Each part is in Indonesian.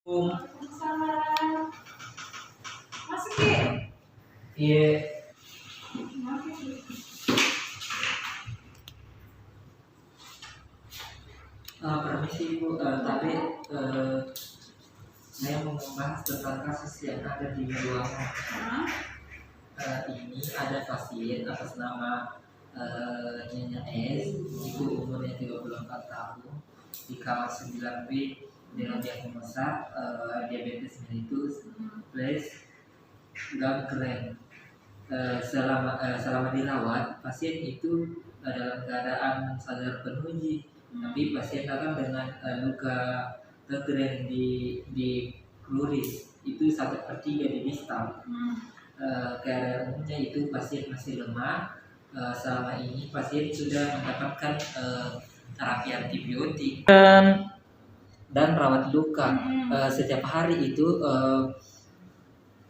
Salah. Masuk ya? Iya. Permisi Bu, tapi saya mau membahas tentang kasus yang ada di ruangan. Ini ada pasien atas nama Nyonya S, ibu umurnya 34 tahun, di kamar 9B dengan diagnosa diabetes mellitus plus gangren. Selama dirawat, pasien itu dalam keadaan sadar penuh, tapi pasien datang dengan luka gangren di kluris, itu 1/3 di distal. Keadaan umumnya itu pasien masih lemah. Selama ini pasien sudah mendapatkan terapi antibiotik dan rawat luka. Setiap hari itu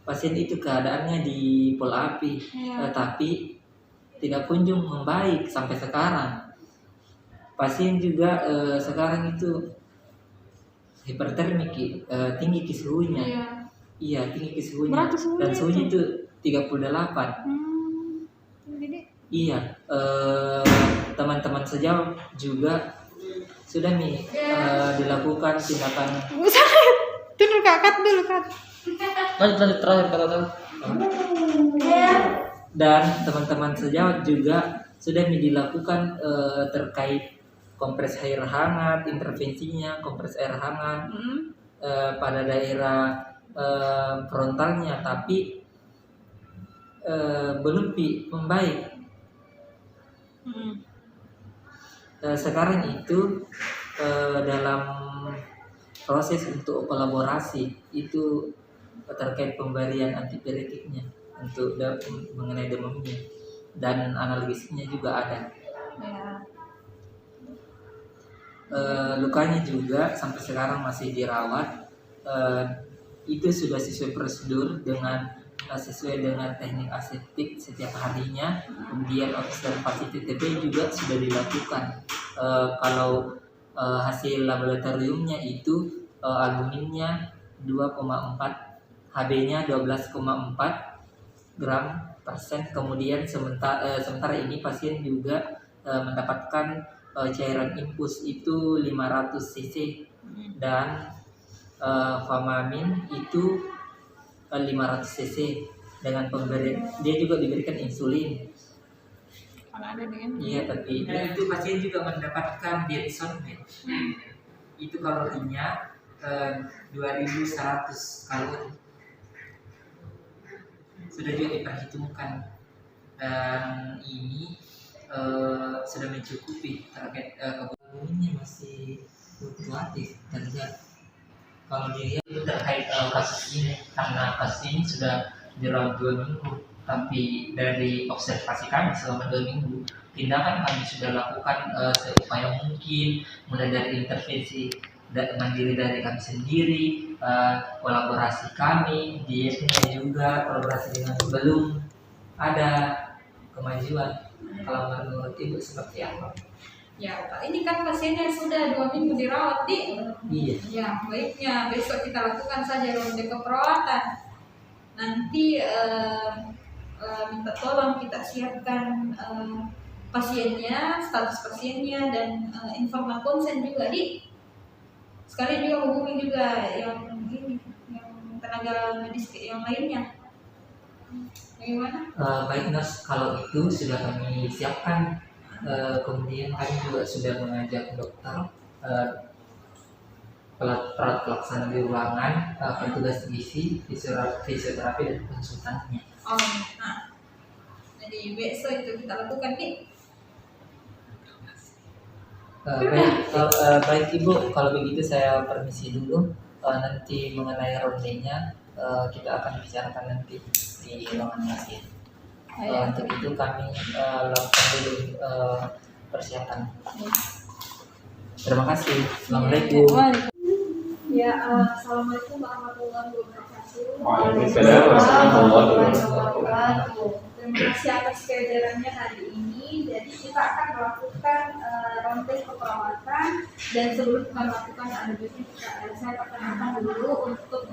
pasien itu keadaannya di pol api, tapi tidak kunjung membaik sampai sekarang. Pasien juga sekarang itu hipertermik, tinggi suhunya. Iya, tinggi suhunya. Dan suhunya itu 38. Iya, teman-teman sejauh juga sudah dilakukan tindakan. Dulu kakak dulu kan. Lanjut terakhir kata. Dan teman-teman sejauh juga sudah dilakukan terkait kompres air hangat, intervensinya kompres air hangat pada daerah frontalnya, tapi belum membaik. Sekarang itu dalam proses untuk kolaborasi itu terkait pemberian antipiretiknya untuk mengenai demamnya, dan analgesisnya juga ada. Lukanya juga sampai sekarang masih dirawat. Itu sudah sesuai prosedur sesuai dengan teknik aseptik setiap harinya. Kemudian observasi TTP juga sudah dilakukan. Kalau hasil laboratoriumnya itu albuminnya 2,4, HB-nya 12,4 gram persen. Kemudian sementara ini pasien juga mendapatkan cairan infus itu 500 cc dan famamin itu 500 cc dengan pemberian. Dia juga diberikan insulin. Iya, tapi itu pasien juga mendapatkan dietsonmet. Itu kalorinya 2100 kalori. Sudah juga diperhitungkan, dan ini sudah mencukupi terkait kebutuhannya. Masih fluktuatif terlihat. Kalau dilihat itu terkait kasus ini, karena kasus ini sudah dirawat 2 minggu, tapi dari observasi kami selama 2 minggu, tindakan kami sudah lakukan seupaya mungkin, mulai dari intervensi mandiri dari kami sendiri, kolaborasi kami, dietnya juga kolaborasi dengan, belum ada kemajuan. Kalau menurut Ibu seperti apa? Ya, Pak, ini kan pasiennya sudah 2 minggu dirawat, Di. Iya. Ya, baiknya besok kita lakukan saja ronde keperawatan. Nanti minta tolong kita siapkan pasiennya, status pasiennya, dan informa konsen juga, Di. Sekali juga hubungi juga yang tenaga medis yang lainnya. Bagaimana? Baik nurse, kalau itu sudah kami siapkan. Kemudian kami juga sudah mengajak dokter, perawat pelaksana di ruangan, petugas gizi, fisioterapi, dan konsultannya. Jadi besok itu kita lakukan, Nih. Baik Ibu, kalau begitu saya permisi dulu. Nanti mengenai rondenya kita akan bicarakan nanti di ruangan pasien. Untuk itu kami lakukan dulu persiapan. Terima kasih. Assalamualaikum. Ya, assalamualaikum warahmatullahi wabarakatuh. Waalaikumsalam warahmatullahi wabarakatuh. Terima kasih atas kehadirannya hari ini. Jadi kita akan melakukan ronde keperawatan. Dan sebelum kita melakukan ADBP, saya perkenalkan dulu untuk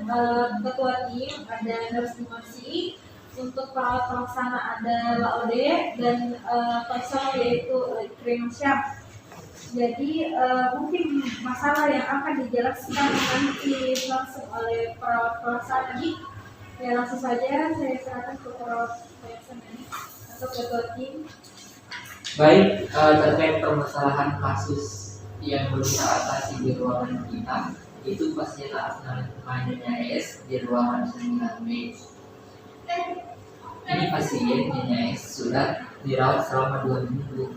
ketua tim ada Nurse Dimasi, untuk perawat pelaksana ada Laode, dan personal yaitu Krimansyah. Jadi mungkin masalah yang akan dijelaskan nanti langsung oleh perawat pelaksana ini, ya langsung saja saya serahkan ke perawat pelaksana ini atau ketua tim. Baik, terkait permasalahan kasus yang belum teratasi di ruangan kita, itu pasien atas namanya S di ruangan 9B. Ini pasien S sudah dirawat selama 2 minggu.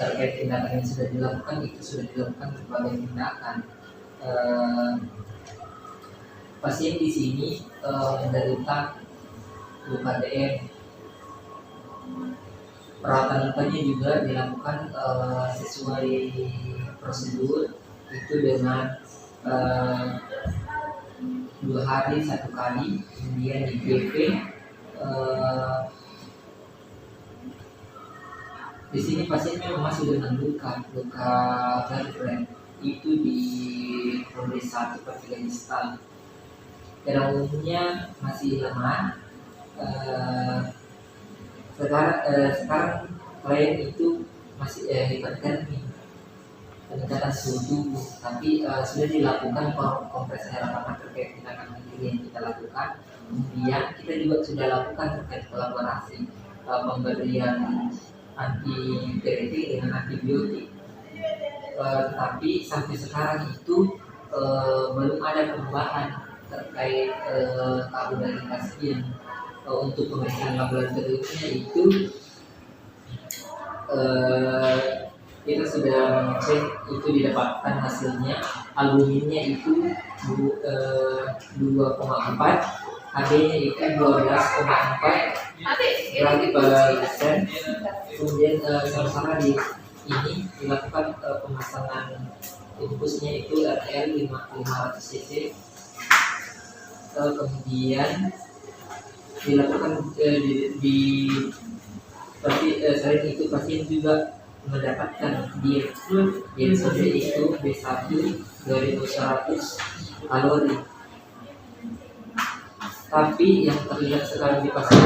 Terkait tindakan yang sudah dilakukan, itu sudah dilakukan berbagai tindakan. Pasien di sini menderita luka DM. Perawatan lukanya juga dilakukan sesuai prosedur, itu dengan 2 hari 1 kali, kemudian di GP. Di sini pasiennya masih dengan luka vertebral, itu di ronde 1 per 3 distal. Pada umumnya masih lemah. Sekarang klien itu masih hipertermi, peningkatan suhu tubuh, tapi sudah dilakukan kompresi harapan terkait tindakan mandiri yang kita lakukan. Kemudian kita juga sudah lakukan terkait kolaborasi pemberian antibiotik dengan antibiotik. Tapi sampai sekarang itu belum ada perubahan terkait tahu dari pasien. Untuk pemeriksaan laboratoriumnya itu kita sudah cek, itu didapatkan hasilnya albuminnya itu 2,4, HB-nya itu 12,4 berarti persen. Kemudian sama-sama di ini dilakukan pemasangan infusnya itu RL 500 cc. Kemudian dilakukan selain itu pasien juga mendapatkan diet sode itu B1 2100 kalori. Tapi yang terlihat sekarang di pasien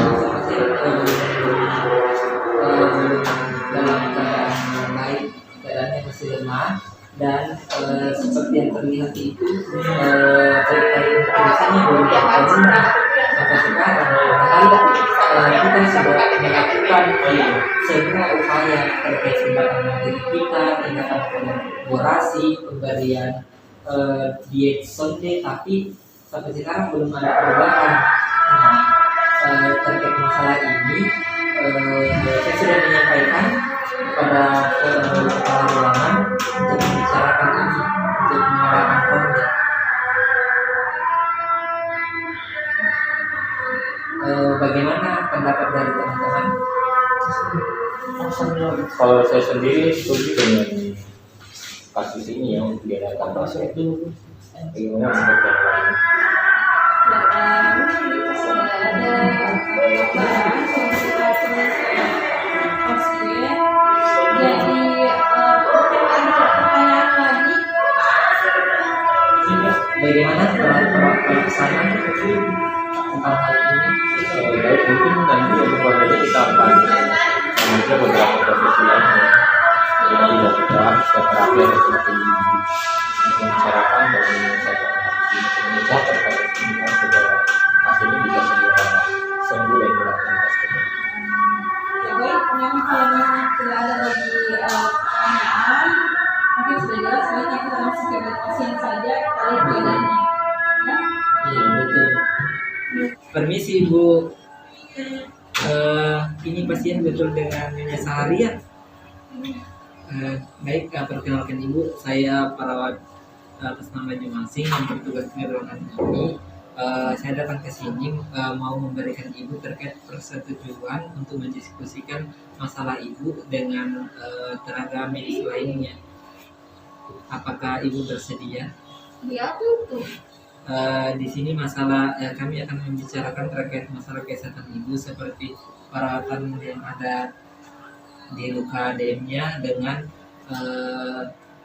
dalam keadaan baik, keadaannya masih lemah, dan seperti yang terlihat itu terkait biasanya baru sampai sekarang. Kita sudah melakukan semua upaya terkait tindakan mandiri kita, tindakan kolaborasi, pemberian diet sonde, tapi sampai sekarang belum ada perubahan. Nah, terkait masalah ini, saya sudah menyampaikan kepada kepala ruangan untuk membicarakan ini, untuk mengadakan kontak. Bagaimana pendapat dari teman-teman? Kalau saya sendiri setuju dengan kasus ini ya, untuk diadakan pasien itu bagaimana menurut yang lain? Bagaimana perawat pelaksana tentang hal ini? Baik, mungkin nanti untuk keluarganya kita akan mengajar beberapa profesi lainnya, seperti dokter, psikiaterapi atau psikolog untuk membicarakan dan menyelesaikan kasus ini sebenarnya terkait ini supaya pasien ini bisa segera sembuh dan melakukan tes kedua. Ya baik, memang kalau memang tidak ada lagi pertanyaan, mungkin sudah jelas, sebaiknya kita langsung ke pasien saja, kita lihat keadaannya. Ya? Iya betul. Permisi Ibu, ini pasien betul dengan Nyonya Saharia. Baik, perkenalkan Ibu, saya perawat atas nama Jumasing yang bertugas di ruangan ini. Saya datang ke sini mau memberikan Ibu terkait persetujuan untuk mendiskusikan masalah Ibu dengan tenaga medis lainnya. Apakah Ibu bersedia? Ya tentu. Di sini masalah kami akan membicarakan terkait masalah kesehatan Ibu seperti perawatan yang ada di luka DM-nya dengan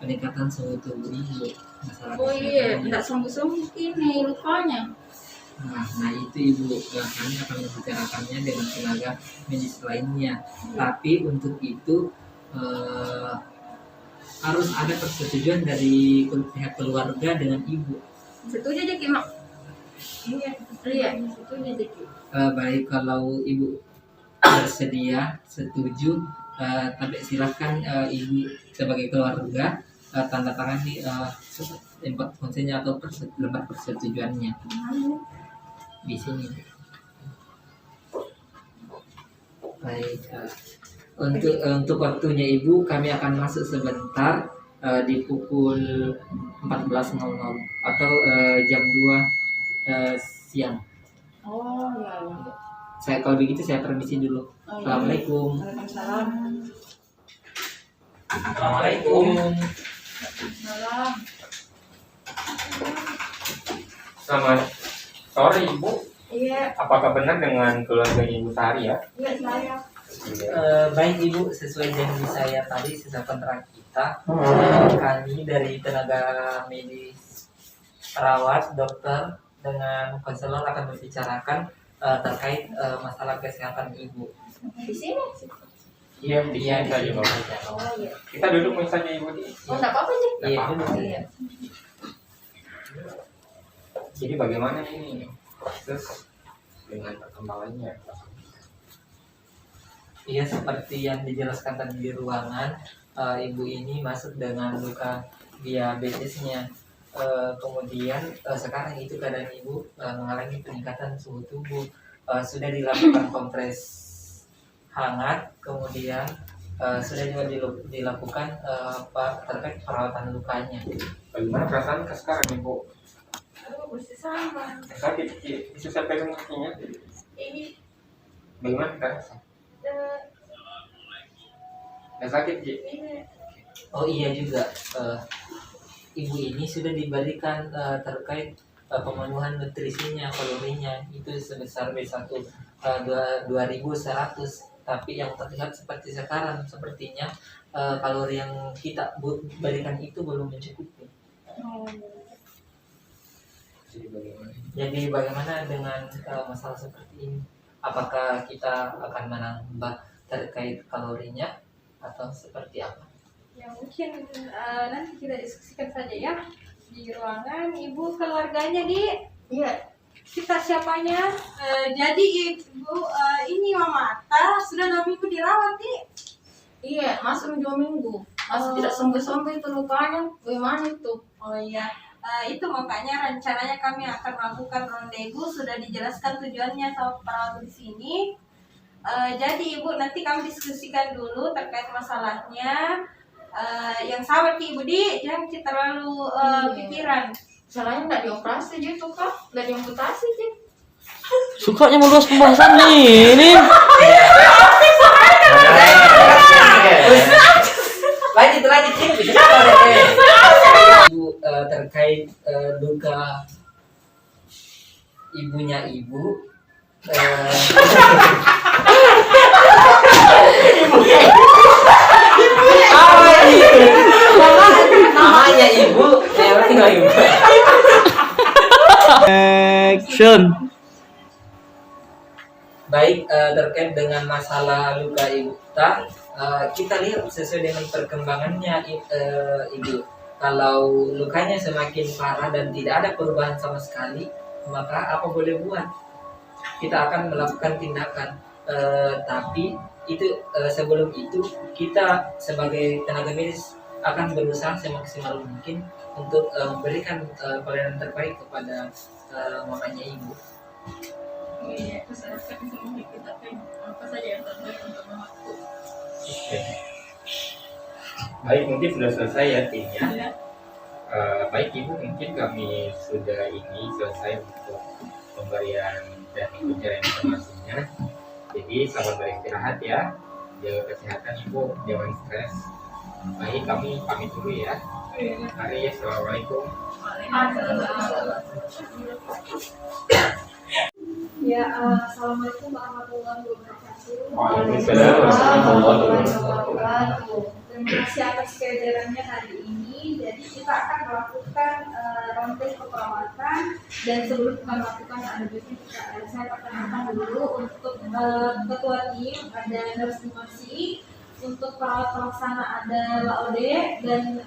peningkatan suhu tubuh ibu. Masalah Oh iya, kesehatannya. enggak sembuh-sembuh ini lukanya. Nah itu ibu, kami akan membicarakannya dengan tenaga medis lainnya. Tapi untuk itu harus ada persetujuan dari pihak keluarga dengan ibu. Setuju aja Ki, Mak. Iya, setuju aja Ki. Baik kalau ibu bersedia, setuju, tapi silakan ibu sebagai keluarga tanda tangan di tempat konsennya atau lembar persetujuannya di sini. Baik, untuk waktunya ibu kami akan masuk sebentar di pukul 14.00 atau jam 2 siang. Oh iya. Kalau begitu saya permisi dulu. Oh, iya. Assalamualaikum. Waalaikumsalam. Assalamualaikum. Salam. Selamat sore Ibu. Iya, Apakah benar dengan keluarga Ibu Sari ya? iya saya. Baik ibu, sesuai janji saya tadi sisa kontrak kita, kami dari tenaga medis, perawat, dokter dengan konselor akan membicarakan terkait masalah kesehatan ibu. Di sini. Iya, di Iya, sini saja di sini Bapak. saja. Oh iya. Kita duduk misalnya Ibu di. Oh enggak apa-apa sih. Iya, apa-apa. duduk. Iya. Jadi bagaimana ini proses dengan perkembangannya? Iya, seperti yang dijelaskan tadi di ruangan, ibu ini masuk dengan luka diabetesnya. Kemudian sekarang itu keadaan ibu mengalami peningkatan suhu tubuh. Sudah dilakukan kompres hangat, kemudian sudah juga dilakukan terkait perawatan lukanya. Bagaimana perasaan ke sekarang Ibu? Aduh, mesti sama. Sakit, bisa saya pegang kakinya? Ini Bagaimana kita rasa? Nggak sakit, Ji? ini Oh iya juga, ibu ini sudah diberikan terkait pemenuhan nutrisinya, kalorinya itu sebesar B1 2100. Tapi yang terlihat seperti sekarang, sepertinya kalori yang kita berikan itu belum mencukupi. Jadi bagaimana dengan masalah seperti ini? Apakah kita akan menambah terkait kalorinya atau seperti apa? ya mungkin nanti kita diskusikan saja ya di ruangan. Ibu keluarganya di. Iya. Kita siapanya? Jadi ibu ini Mama Atta sudah 2 minggu dirawat di. Iya, masuk 2 minggu. Masih tidak sembuh-sembuh itu lukanya. Bagaimana itu? Oh iya. Itu makanya rencananya kami akan melakukan rendezvous, sudah dijelaskan tujuannya sama perawat di sini. Jadi ibu nanti kami diskusikan dulu terkait masalahnya. Yang sabar ki ibu di, jangan kita terlalu pikiran. Salahnya nggak dioperasi aja tuh kak, nggak diamputasi aja. Sukanya meluas pembahasan nih ini. Lanjut ibu terkait duka ibunya ibu. Namanya ibu, tinggal ibu. Action. Baik, terkait dengan masalah luka ibu kita lihat sesuai dengan perkembangannya ibu. Kalau lukanya semakin parah dan tidak ada perubahan sama sekali, maka apa boleh buat? Kita akan melakukan tindakan. Tapi itu sebelum itu kita sebagai tenaga medis akan berusaha semaksimal mungkin untuk memberikan pelayanan terbaik kepada mamanya ibu. Iya, usahakan semua kita apa saja yang terbaik untuk mamaku. Oke. Baik, mungkin sudah selesai ya timnya. Iya. Baik Ibu, mungkin kami sudah selesai untuk pemberian dan pencarian informasinya. Jadi selamat beristirahat ya, jaga kesehatan Ibu, jangan stres. Baik, kami pamit dulu ya. Mari, assalamualaikum. Waalaikumsalam. Ya, assalamualaikum warahmatullahi wabarakatuh. Waalaikumsalam warahmatullahi wabarakatuh. Terima kasih atas kehadirannya hari ini. Jadi kita akan melakukan ronde keperawatan, dan sebelum kita melakukan adabnya saya perkenalkan dulu untuk ketua tim ada Nursimasi, untuk perawat pelaksana ada Laode, dan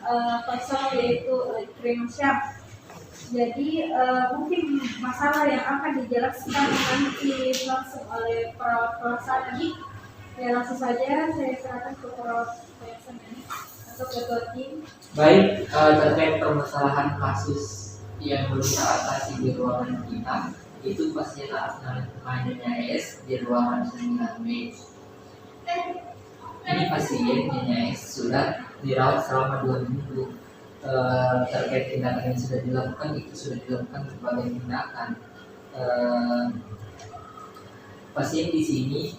personal yaitu Ikrimsyah. Jadi mungkin masalah yang akan dijelaskan nanti langsung oleh perawat pelaksana ini. Ya, langsung saja saya serahkan ke perawat pelaksana ini atau ketua tim. Baik, terkait permasalahan kasus yang belum teratasi di ruangan kita, itu pasien atas namanya S di ruangan 9B. Ini pasien S sudah dirawat selama 2 minggu. Terkait tindakan yang sudah dilakukan, itu sudah dilakukan berbagai tindakan. Pasien di sini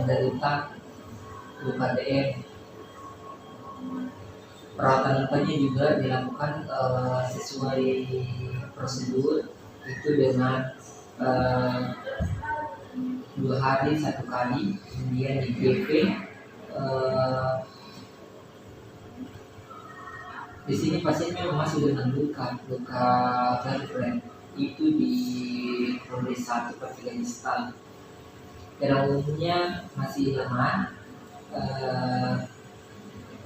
menderita luka DM. Perawatan lukanya juga dilakukan sesuai prosedur, itu dengan 2 hari 1 kali, kemudian di GP. Di sini pasiennya masih dengan luka vertebral, itu di kondisi 1/3 distal. Pada umumnya masih lemah.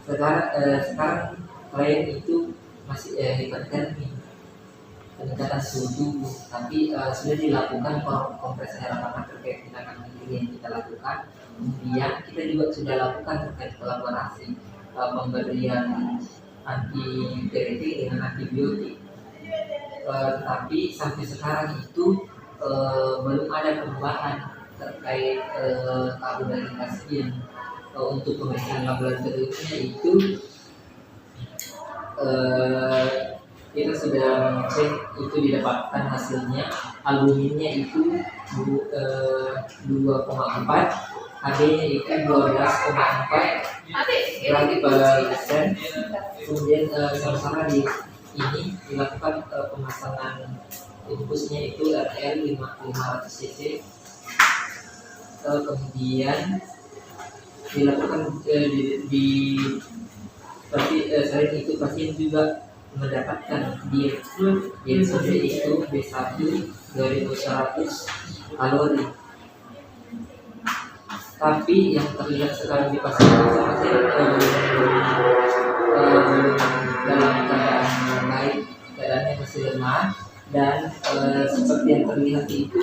Sekarang klien itu masih hipertermi, peningkatan suhu tubuh, tapi sudah dilakukan kompresi harapan terkait tindakan yang kita lakukan. Kemudian kita juga sudah lakukan terkait kolaborasi pemberian antibiotik dengan antibiotik, tapi sampai sekarang itu belum ada perubahan terkait tahu dari pasien. Untuk pemeriksaan laboratoriumnya itu kita sudah cek, itu didapatkan hasilnya albuminnya itu 2,4, HB-nya itu 12,4, berarti persen. Kemudian sama-sama di ini dilakukan pemasangan infusnya itu RL 500 cc. Kemudian dilakukan selain itu pasien juga mendapatkan diet sore itu B1 2100 kalori. Tapi yang terlihat sekarang di pasien dalam keadaan baik, keadaannya masih lemah, dan seperti yang terlihat itu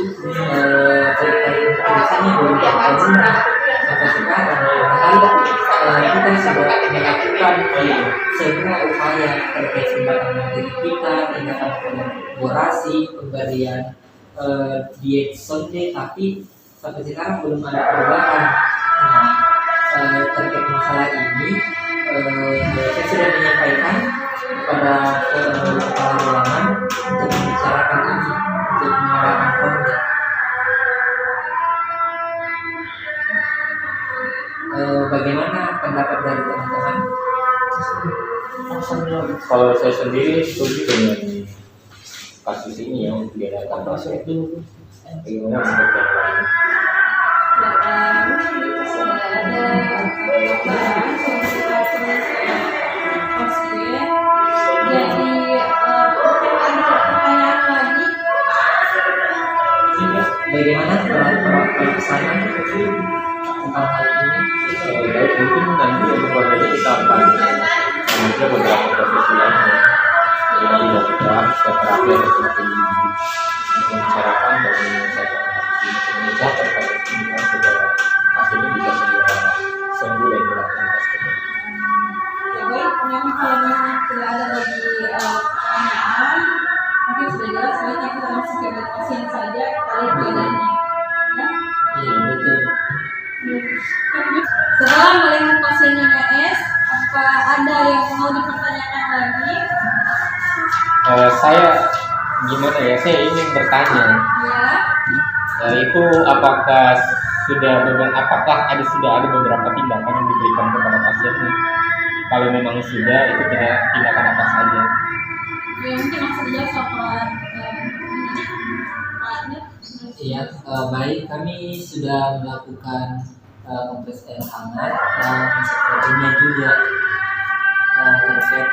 terkait biasanya belum terkabulkan sampai sekarang. Kita sudah melakukan semua upaya terkait tindakan mandiri kita, tindakan kolaborasi, pemberian diet sonde, tapi sampai sekarang belum ada perubahan. Nah, terkait masalah ini saya sudah menyampaikan kepada kepala ruangan untuk membicarakan ini, untuk mengadakan ronde. Bagaimana pendapat dari teman-teman? Kalau saya sendiri setuju dengan kasus ini ya, untuk diadakan pasien. Bagaimana menurut yang lain? Bagaimana perawat pelaksana tentang hal ini? Baik, mungkin nanti untuk keluarganya kita akan mengajak beberapa profesi lainnya, seperti dokter, psikiaterapi, atau penyelidik, untuk membicarakan dan menyelesaikan kasus ini semenjak terkait ini supaya pasien ini bisa segera sembuh dan beraktivitas kembali. Ya baik, memang kalau memang tidak ada lagi pertanyaan, mungkin sudah jelas, sebaiknya kita langsung ke pasien saja, kita lihat keadaannya. Ya. Iya, betul. Setelah melihat pasiennya S, apa ada yang mau dipertanyakan lagi? Saya gimana ya? Saya ingin bertanya. Ya. Itu apakah sudah ada beberapa tindakan yang diberikan kepada pasiennya? Kalau memang sudah, itu tindakan apa saja? Ya mungkin langsung dijawab sama Pak. siang. Baik, kami sudah melakukan kompres air hangat dan sepertinya juga terkait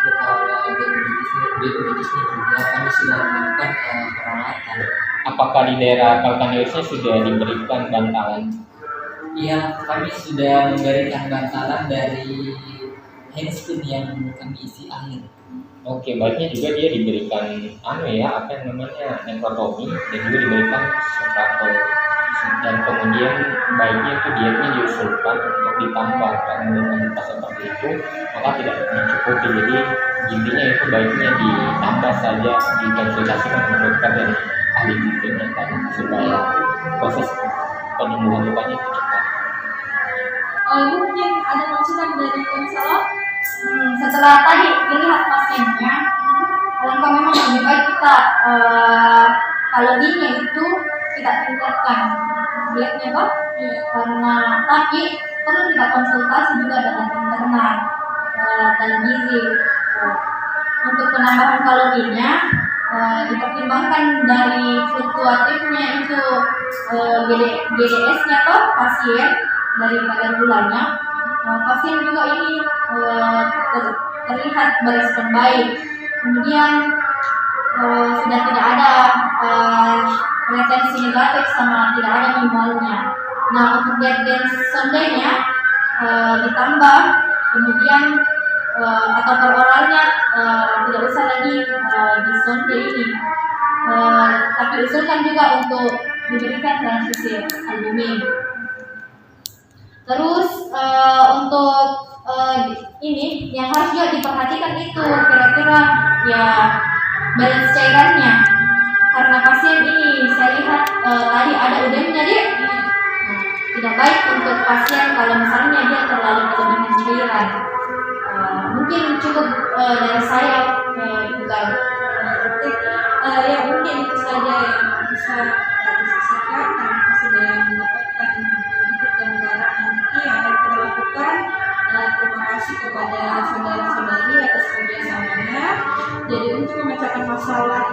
luka bronkitisnya juga kami sudah melakukan perawatan. Apakah di daerah Kalkaniusnya sudah diberikan bantalan? Iya, kami sudah memberikan bantalan dari handscoon yang kami isi air. Oke, baiknya juga dia diberikan nekrotomi dan juga diberikan suprato, dan kemudian baiknya itu dietnya diusulkan untuk ditambah karena dengan luka seperti itu maka tidak mencukupi. Jadi intinya itu baiknya ditambah saja, dikonsultasikan dengan dokter dan ahli gizinya tadi supaya proses penyembuhan lukanya itu cepat. Mungkin ada masukan dari konselor. Setelah tadi dilihat pasiennya, alangkah memang lebih baik kita kalorinya itu tidak tingkatkan dietnya toh, karena tapi perlu kita konsultasi juga dengan internal dan gizi. Untuk penambahan kalorinya dipertimbangkan dari fluktuatifnya itu GDS-nya toh pasien dari kadar gulanya. Pasien juga ini terlihat berespon baik. Kemudian sudah tidak ada retensi negatif sama tidak ada minimalnya. Nah, untuk diet sondenya ditambah, kemudian atau peroralnya tidak usah lagi di sonde ini, tapi usulkan juga untuk diberikan transfusi albumin. Terus untuk ini yang harus juga diperhatikan itu kira-kira ya balance cairannya, karena pasien ini saya lihat tadi ada udemnya dia. Tidak baik untuk pasien kalau misalnya dia terlalu kelebihan cairan. Mungkin cukup dari saya itu kan. Ya mungkin itu saja yang bisa disampaikan karena sudah mendapatkan sedikit gambaran yang akan kita lakukan. Terima kasih kepada saudara-saudari atas kerjasamanya. Jadi untuk memecahkan masalah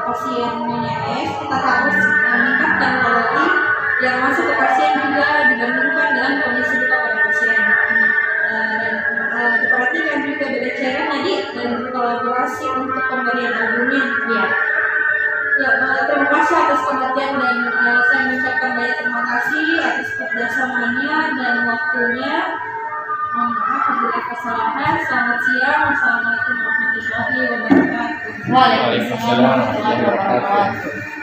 pasien MNS, kita harus meningkatkan kalori yang masuk ke pasien juga dibandingkan dengan kondisi luka pada pasien. Dan diperhatikan juga beda cairan tadi dan kolaborasi untuk pemberian albumin. Ya, terima kasih atas pengertian dan saya mengucapkan banyak terima kasih atas kerjasamanya dan waktunya. Mohon maaf apabila kesalahan. Selamat siang. Wassalamualaikum warahmatullahi wabarakatuh. Waalaikumsalam warahmatullahi wabarakatuh.